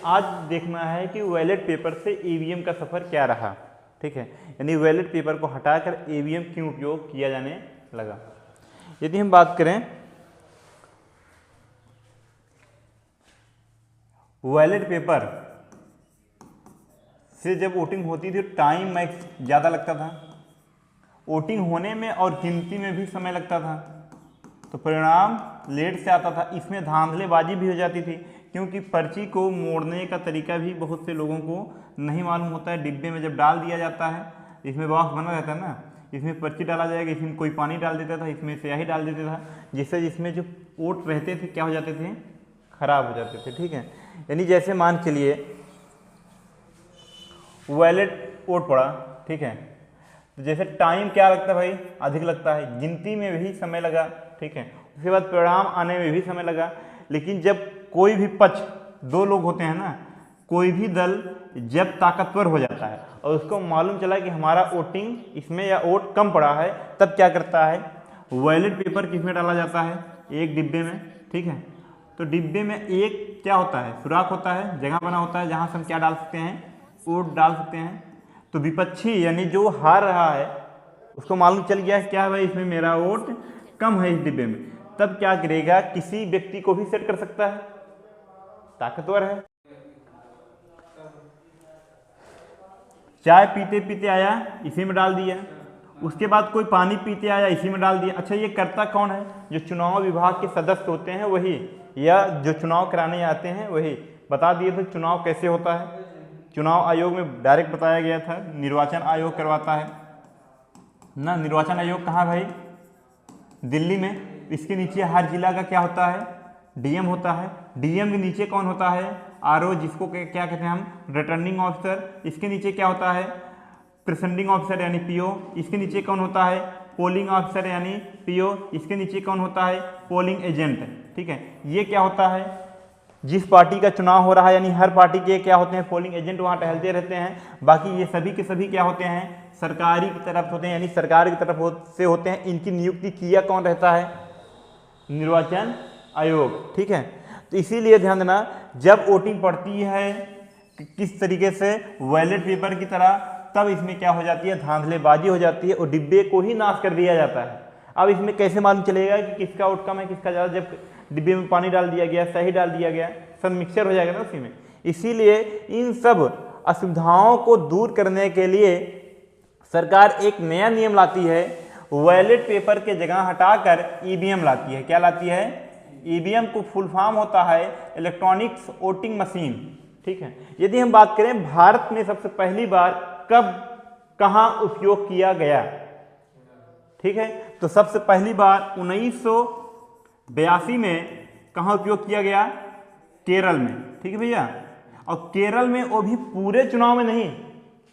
आज देखना है कि बैलेट पेपर से ईवीएम का सफ़र क्या रहा। ठीक है, यानी बैलेट पेपर को हटाकर ईवीएम क्यों उपयोग किया जाने लगा। यदि हम बात करें बैलेट पेपर से जब वोटिंग होती थी टाइम मैक्स ज़्यादा लगता था, वोटिंग होने में और गिनती में भी समय लगता था, तो परिणाम लेट से आता था। इसमें धांधलेबाजी भी हो जाती थी क्योंकि पर्ची को मोड़ने का तरीका भी बहुत से लोगों को नहीं मालूम होता है। डिब्बे में जब डाल दिया जाता है, इसमें बॉक्स बना रहता है ना, इसमें पर्ची डाला जाएगा, इसमें कोई पानी डाल देता था, इसमें स्याही डाल देता था, जिससे जिसमें जो वोट रहते थे क्या हो जाते थे, खराब हो जाते थे। ठीक है, यानी जैसे मान चलिए वैलेट वोट पड़ा, ठीक है, तो जैसे टाइम क्या लगता है भाई, अधिक लगता है, गिनती में भी समय लगा, ठीक है, उसके बाद परिणाम आने में भी समय लगा। लेकिन जब कोई भी पक्ष, दो लोग होते हैं ना, कोई भी दल जब ताकतवर हो जाता है और उसको मालूम चला कि हमारा वोटिंग इसमें या वोट कम पड़ा है, तब क्या करता है, बैलेट पेपर किसमें डाला जाता है, एक डिब्बे में। ठीक है, तो डिब्बे में एक क्या होता है, सुराख होता है, जगह बना होता है जहाँ से हम क्या डाल सकते हैं, वोट डाल सकते हैं। तो विपक्षी यानी जो हार रहा है उसको मालूम चल गया है क्या भाई, इसमें मेरा वोट कम है इस डिब्बे में, तब क्या करेगा, किसी व्यक्ति को भी सेट कर सकता है, ताकतवर है। चाय पीते पीते आया, इसी में डाल दिया, उसके बाद कोई पानी पीते आया, इसी में डाल दिया। अच्छा, ये करता कौन है, जो चुनाव विभाग के सदस्य होते हैं वही, या जो चुनाव कराने आते हैं वही। बता दिए थे चुनाव कैसे होता है, चुनाव आयोग में डायरेक्ट बताया गया था, निर्वाचन आयोग करवाता है ना। निर्वाचन आयोग कहाँ भाई, दिल्ली में। इसके नीचे हर जिला का क्या होता है, डीएम होता है। डीएम के नीचे कौन होता है, आरओ, जिसको क्या कहते हैं हम, रिटर्निंग ऑफिसर। इसके नीचे क्या होता है, प्रिसाइडिंग ऑफिसर यानी पीओ। इसके नीचे कौन होता है, पोलिंग ऑफिसर यानी पीओ। इसके नीचे कौन होता है, पोलिंग एजेंट। ठीक है, ये क्या होता है, जिस पार्टी का चुनाव हो रहा है, यानी हर पार्टी के क्या होते हैं, पोलिंग एजेंट वहाँ टहलते रहते हैं। बाकी ये सभी के सभी क्या होते हैं, सरकारी की तरफ होते हैं, यानी सरकार की तरफ से होते हैं। इनकी नियुक्ति किया कौन रहता है, निर्वाचन आयोग। ठीक है, तो इसीलिए ध्यान देना, जब वोटिंग पड़ती है किस तरीके से, बैलेट पेपर की तरह, तब इसमें क्या हो जाती है, धांधलेबाजी हो जाती है और डिब्बे को ही नाश कर दिया जाता है। अब इसमें कैसे मालूम चलेगा कि किसका वोट कम है किसका ज़्यादा, जब डिब्बे में पानी डाल दिया गया, सही डाल दिया गया, सब मिक्सचर हो जाएगा ना उसी में। इसीलिए इन सब असुविधाओं को दूर करने के लिए सरकार एक नया नियम लाती है, बैलेट पेपर के जगह हटाकर ईवीएम लाती है। क्या लाती है, ईवीएम को फुल फॉर्म होता है इलेक्ट्रॉनिक्स वोटिंग मशीन। ठीक है, यदि हम बात करें भारत में सबसे पहली बार कब कहाँ उपयोग किया गया, ठीक है, तो सबसे पहली बार 1982 में कहाँ उपयोग किया गया, केरल में। ठीक है भैया, और केरल में वो भी पूरे चुनाव में नहीं,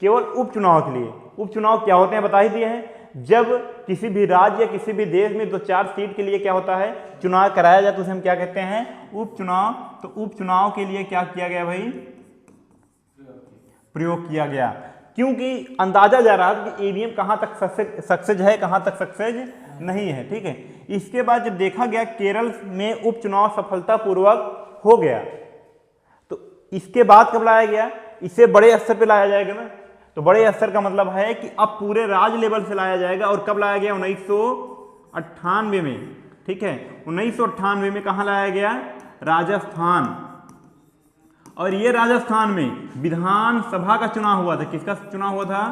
केवल उपचुनाव के लिए। उपचुनाव क्या होते हैं बता ही दिए हैं, जब किसी भी राज्य या किसी भी देश में 2-4 सीट के लिए क्या होता है, चुनाव कराया जाए तो उसे हम क्या कहते हैं, उपचुनाव। तो उपचुनाव के लिए क्या किया गया भाई, प्रयोग किया गया, क्योंकि अंदाजा जा रहा था कि ईवीएम कहां तक सक्सेस है, कहां तक सक्सेस नहीं है। ठीक है, इसके बाद जब देखा गया केरल में उपचुनाव सफलतापूर्वक हो गया, तो इसके बाद कब लाया गया, इसे बड़े स्तर पे लाया जाएगा ना। तो बड़े स्तर का मतलब है कि अब पूरे राज्य लेवल से लाया जाएगा। और कब लाया गया, 1998 में। ठीक है, 1998 में कहां लाया गया, राजस्थान। और ये राजस्थान में विधानसभा का चुनाव हुआ था। किसका चुनाव हुआ था,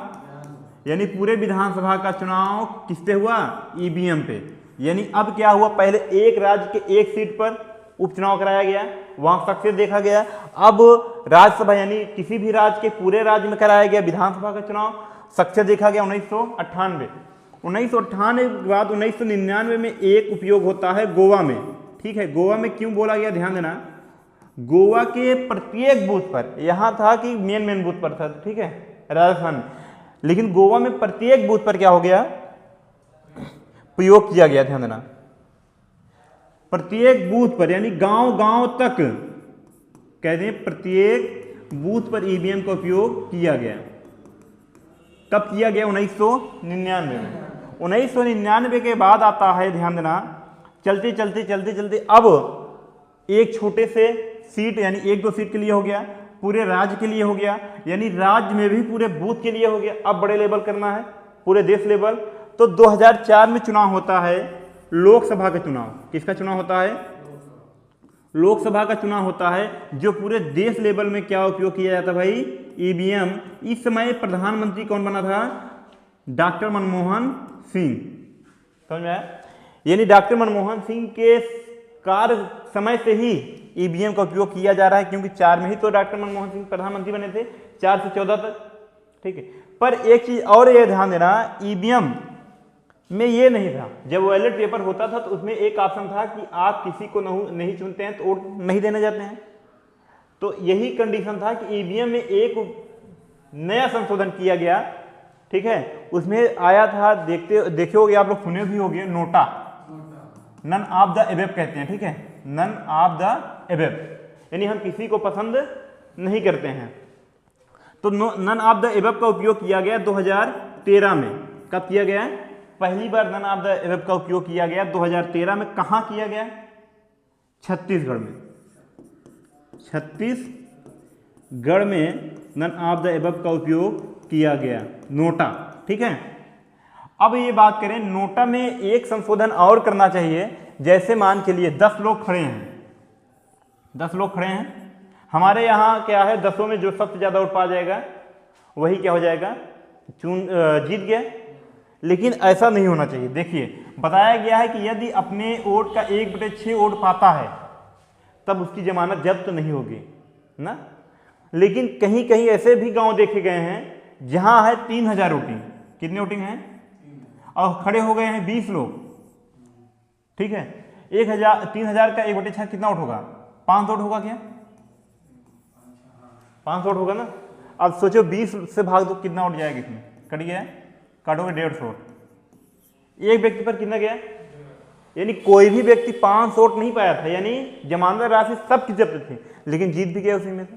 यानी पूरे विधानसभा का चुनाव किससे हुआ, ईवीएम पे। यानी अब क्या हुआ, पहले एक राज्य के एक सीट पर उपचुनाव कराया गया, वहां सक्सेस देखा गया। अब राज्यसभा यानी किसी भी राज्य के पूरे राज्य में कराया गया विधानसभा का चुनाव, सक्सेस देखा गया 1998। 1998 के बाद 1999 में एक उपयोग होता है गोवा में। ठीक है, गोवा में क्यों बोला गया, ध्यान देना, गोवा के प्रत्येक बूथ पर, यहां था कि मेन बूथ पर था, ठीक है, राजस्थान में, लेकिन गोवा में प्रत्येक बूथ पर क्या हो गया, प्रयोग किया गया। ध्यान देना, प्रत्येक बूथ पर, यानी गांव गांव तक कहते हैं, प्रत्येक बूथ पर ईवीएम का उपयोग किया गया। कब किया गया, 1999 में। 1999 के बाद आता है, ध्यान देना, चलते चलते चलते चलते अब एक छोटे से सीट यानी 1-2 सीट के लिए हो गया, पूरे राज्य के लिए हो गया, यानी राज्य में भी पूरे बूथ के लिए हो गया। अब बड़े लेवल करना है, पूरे देश लेवल। तो 2004 में चुनाव होता है लोकसभा का चुनाव। किसका चुनाव होता है? लोकसभा का चुनाव होता है, जो पूरे देश लेवल में क्या उपयोग किया जाता है भाई? ईवीएम। इस समय प्रधानमंत्री कौन बना था? डॉक्टर मनमोहन सिंह। समझ में आया? यानी डॉक्टर मनमोहन सिंह के कार्य समय से ही ईवीएम का उपयोग किया जा रहा है, क्योंकि 4 में ही तो डॉक्टर मनमोहन सिंह प्रधानमंत्री बने थे, 4 से 14 तक। ठीक है, पर एक चीज और ये ध्यान देना, ईवीएम में ये नहीं था, जब बैलेट पेपर होता था तो उसमें एक ऑप्शन था कि आप किसी को नहीं चुनते हैं तो वोट नहीं देने जाते हैं। तो यही कंडीशन था कि ईवीएम में एक नया संशोधन किया गया। ठीक है, उसमें आया था, देखे होगे आप लोग, सुने भी होंगे, NOTA, none of the above कहते हैं। ठीक है, नन ऑफ द एबव, यानी हम किसी को पसंद नहीं करते हैं। तो नन ऑफ द एबव का उपयोग किया गया 2013 में। कब किया गया? पहली बार नन ऑफ द एबव का उपयोग किया गया 2013 में। कहां किया गया? छत्तीसगढ़ में। छत्तीसगढ़ में नन ऑफ द एबव का उपयोग किया गया, नोटा। ठीक है, अब ये बात करें, नोटा में एक संशोधन और करना चाहिए। जैसे मान के लिए 10 लोग खड़े हैं, 10 लोग खड़े हैं, हमारे यहाँ क्या है, 10 में जो सबसे ज्यादा वोट पा जाएगा वही क्या हो जाएगा? जीत गया। लेकिन ऐसा नहीं होना चाहिए। देखिए, बताया गया है कि यदि अपने वोट का 1/6 वोट पाता है तब उसकी जमानत जब्त नहीं होगी ना। लेकिन कहीं कहीं ऐसे भी गांव देखे गए हैं जहां है 3000 वोटिंग। कितने वोटिंग हैं? और खड़े हो गए हैं 20 लोग। ठीक है, 3000 का 1/6 कितना वोट होगा? 5 वोट होगा क्या? 5 वोट होगा ना। अब सोचो 20 से भाग दो, कितना वोट जाएगा इसमें? कट गया, काटोगे 150 वोट। एक व्यक्ति पर कितना गया? यानी कोई भी व्यक्ति 5 वोट नहीं पाया था, यानी जमानत राशि सबकी जब्त थी, लेकिन जीत भी गया उसी में से।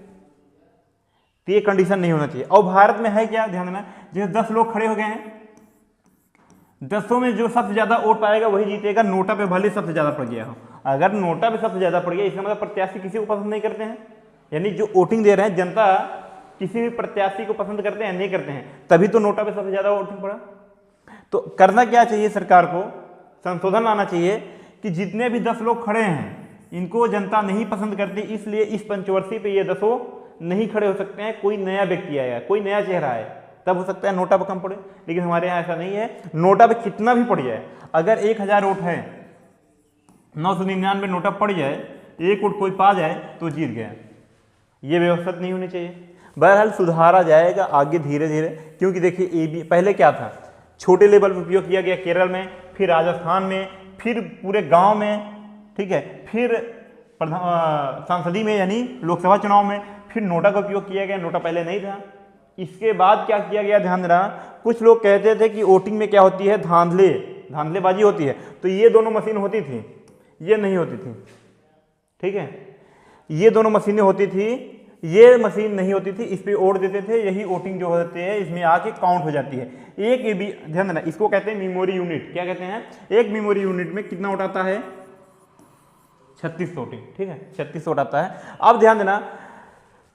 तो ये कंडीशन नहीं होना चाहिए। और भारत में है क्या, ध्यान देना, जैसे 10 लोग खड़े हो गए हैं, 10 में जो सबसे ज्यादा वोट पाएगा वही जीतेगा। नोटा पे भले सबसे ज्यादा पड़ गया हो, अगर नोटा पे सबसे ज्यादा पड़ गया इसका मतलब प्रत्याशी किसी को पसंद नहीं करते हैं। यानी जो वोटिंग दे रहे हैं, जनता किसी भी प्रत्याशी को पसंद करते हैं नहीं करते हैं, तभी तो नोटा पे सबसे ज्यादा वोटिंग पड़ा। तो करना क्या चाहिए सरकार को? संशोधन लाना चाहिए कि जितने भी 10 लोग खड़े हैं इनको जनता नहीं पसंद करती, इसलिए इस पंचवर्षीय पे ये 10 नहीं खड़े हो सकते हैं। कोई नया व्यक्ति आएगा, कोई नया चेहरा है, तब हो सकता है नोटा पर कम पड़े। लेकिन हमारे यहाँ ऐसा नहीं है, नोटा पे कितना भी पड़ जाए, अगर 1000 वोट है, 999 नोटा पड़ जाए, 1 वोट कोई पा जाए तो जीत गया। ये व्यवस्था नहीं होनी चाहिए। बहरहाल सुधारा जाएगा आगे धीरे धीरे, क्योंकि देखिए पहले क्या था, छोटे लेवल पर उपयोग किया गया केरल में, फिर राजस्थान में, फिर पूरे गांव में। ठीक है, फिर संसदीय में यानी लोकसभा चुनाव में, फिर नोटा का उपयोग किया गया। नोटा पहले नहीं था। इसके बाद क्या किया गया, ध्यान देना, कुछ लोग कहते थे कि वोटिंग में क्या होती है, धांधलेबाजी होती है, तो ये दोनों मशीन होती थी, ये नहीं होती थी। ठीक है, ये दोनों मशीनें होती थी, ये मशीन नहीं होती थी, इस पे वोट देते थे, यही वोटिंग जो होते हैं इसमें आके काउंट हो जाती है। एक ये भी ध्यान देना, इसको कहते हैं मेमोरी यूनिट। क्या कहते हैं? एक मेमोरी यूनिट में कितना वोट आता है? 36 वोटिंग। ठीक है, 36 वोट आता है। अब ध्यान देना,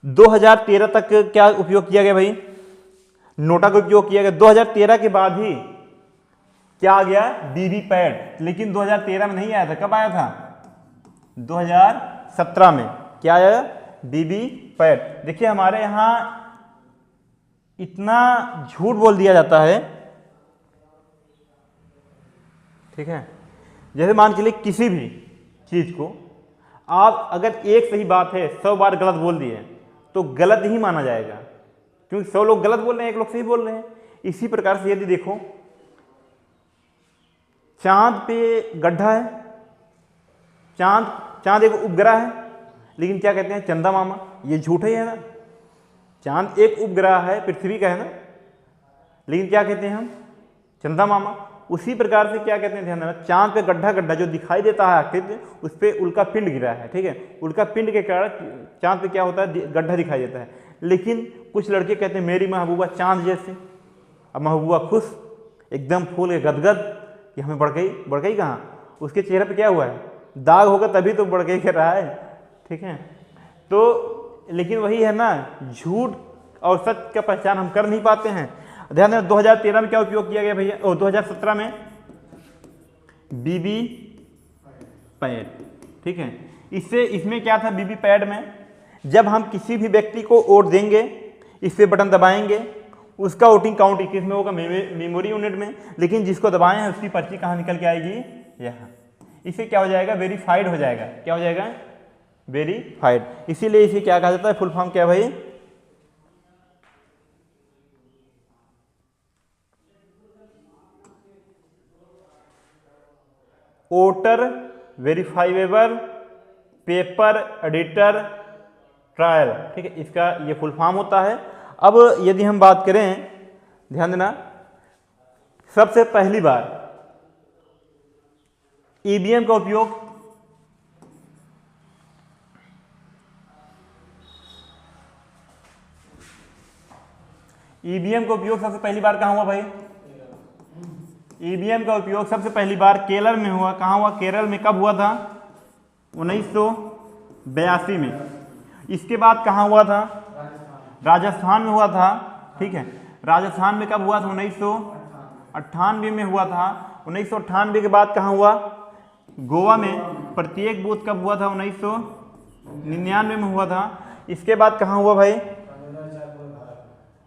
2013 तक क्या उपयोग किया गया भाई? नोटा का उपयोग किया गया। 2013 के बाद ही क्या आ गया? वीवीपैट। लेकिन 2013 में नहीं आया था, कब आया था? 2017 में। क्या आया? वीवीपैट। देखिए हमारे यहां इतना झूठ बोल दिया जाता है। ठीक है, जैसे मान के लिए किसी भी चीज को आप अगर एक सही बात है 100 बार गलत बोल दिए तो गलत ही माना जाएगा, क्योंकि 100 लोग गलत बोल रहे हैं, 1 लोग सही बोल रहे हैं। इसी प्रकार से यदि देखो, चांद पे गड्ढा है, चांद एक उपग्रह है, लेकिन क्या कहते हैं? चंदा मामा। ये झूठ है ना, चांद एक उपग्रह है, पृथ्वी का है ना, लेकिन क्या कहते हैं हम? चंदा मामा। उसी प्रकार से क्या कहते हैं, ध्यान देना, चांद पे गड्ढा जो दिखाई देता है आकृति, उस पर उल्का पिंड गिरा है। ठीक है, उल्का पिंड के कारण चांद पे क्या होता है? गड्ढा दिखाई देता है। लेकिन कुछ लड़के कहते हैं मेरी महबूबा चांद जैसे। अब महबूबा खुश, एकदम फूल के गदगद कि हमें बढ़ गई कहाँ? उसके चेहरे पे क्या हुआ है? दाग होगा तभी तो बढ़ गई कर रहा है। ठीक है, तो लेकिन वही है ना, झूठ और सच का पहचान हम कर नहीं पाते हैं। ध्यान देना 2013 में क्या उपयोग किया गया भैया, 2017 में बीबी पैड, ठीक है। इसमें क्या था बीबी पैड में, जब हम किसी भी व्यक्ति को वोट देंगे, इस पे बटन दबाएंगे, उसका वोटिंग काउंट किस में होगा, मेमोरी यूनिट में, लेकिन जिसको दबाए हैं उसकी पर्ची कहाँ निकल के आएगी, यहाँ। इसे क्या हो जाएगा, वेरीफाइड हो जाएगा। क्या हो जाएगा, वेरीफाइड। इसीलिए इसे क्या कहा जाता है, फुल फॉर्म क्या है भाई, voter verifiable paper editor trial, ठीक है, इसका ये फुल फॉर्म होता है। अब यदि हम बात करें, ध्यान देना, सबसे पहली बार ईवीएम का उपयोग सबसे पहली बार कहाँ हुआ भाई, ईवीएम का उपयोग सबसे पहली बार केरल में हुआ। कहाँ हुआ, केरल में। कब हुआ था, 1982 में। इसके बाद कहाँ हुआ था, राजस्थान में हुआ था, ठीक है। राजस्थान में कब हुआ था, 1998 में हुआ था। 1998 के बाद कहाँ हुआ, गोवा में। प्रत्येक बूथ कब हुआ था, 1999 में हुआ था। इसके बाद कहाँ हुआ भाई,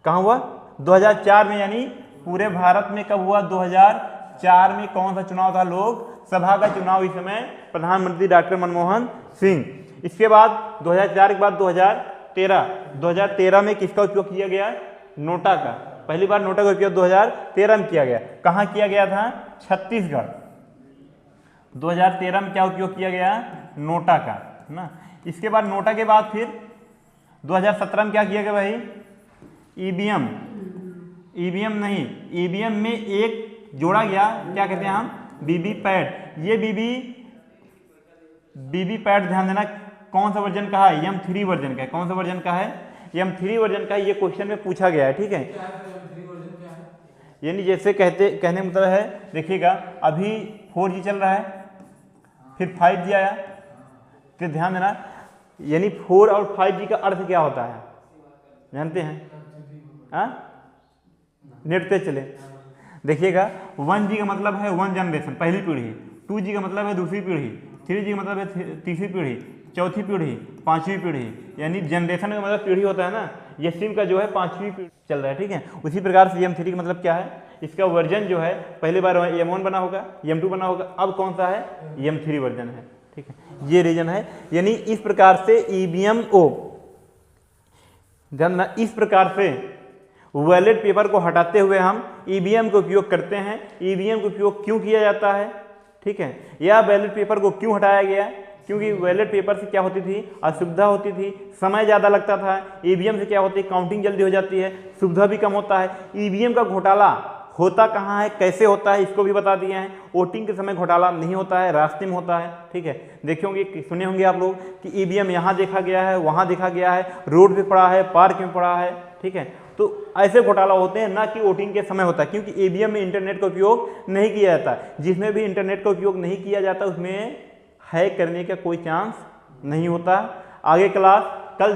कहाँ हुआ, 2004 में, यानी पूरे भारत में कब हुआ, 2004 में। कौन सा चुनाव था, लोकसभा का चुनाव, इस समय प्रधानमंत्री डॉक्टर मनमोहन सिंह। इसके बाद 2004 के बाद 2013 में किसका उपयोग किया गया, नोटा का। पहली बार नोटा का उपयोग 2013 में किया गया। कहाँ किया गया था, छत्तीसगढ़। 2013 में क्या उपयोग किया गया, नोटा का, है ना। इसके बाद नोटा के बाद फिर 2017 में क्या किया गया भाई, ईवीएम नहीं, ईवीएम में एक जोड़ा गया, क्या कहते हैं हम, बीबी पैड। ये बीबी पैड, ध्यान देना, कौन सा वर्जन का है, M3 वर्जन का है। कौन सा वर्जन का है, M3 वर्जन का। ये क्वेश्चन में पूछा गया है, ठीक है। यानी जैसे कहने मतलब है, देखिएगा अभी 4G चल रहा है, फिर 5G आया, तो ध्यान देना, यानी 4 और 5G का अर्थ क्या होता है, जानते हैं, नेट पे चले। देखिएगा 1G का मतलब है 1 जनरेशन, पहली पीढ़ी। 2G का मतलब है दूसरी पीढ़ी। 3G का मतलब है तीसरी पीढ़ी, चौथी पीढ़ी, पांचवी पीढ़ी। यानी जनरेशन का मतलब पीढ़ी होता है ना, ये सिम का जो है 5वीं पीढ़ी चल रहा है, ठीक है। उसी प्रकार से M3 का मतलब क्या है, इसका वर्जन जो है पहली बार M1 बना होगा, M2 बना होगा, अब कौन सा है, M3 वर्जन है, ठीक है। ये रीजन है। यानी इस प्रकार से ईवीएम इस प्रकार से बैलेट पेपर को हटाते हुए हम ईवीएम का उपयोग करते हैं। ईवीएम का उपयोग क्यों किया जाता है, ठीक है, या बैलेट पेपर को क्यों हटाया गया, क्योंकि बैलेट पेपर से क्या होती थी, असुविधा होती थी, समय ज़्यादा लगता था। ईवीएम से क्या होती है, काउंटिंग जल्दी हो जाती है, सुविधा भी कम होता है। ईवीएम का घोटाला होता कहाँ है, कैसे होता है, इसको भी बता दिए हैं। वोटिंग के समय घोटाला नहीं होता है, रास्ते में होता है, ठीक है। देखे होंगे, सुने होंगे आप लोग कि ईवीएम यहाँ देखा गया है, वहाँ देखा गया है, रोड पे पड़ा है, पार्क में पड़ा है, ठीक है। तो ऐसे घोटाला होते हैं, ना कि वोटिंग के समय होता है, क्योंकि ईवीएम में इंटरनेट का उपयोग नहीं किया जाता। जिसमें भी इंटरनेट का उपयोग नहीं किया जाता उसमें हैक करने का कोई चांस नहीं होता। आगे क्लास कल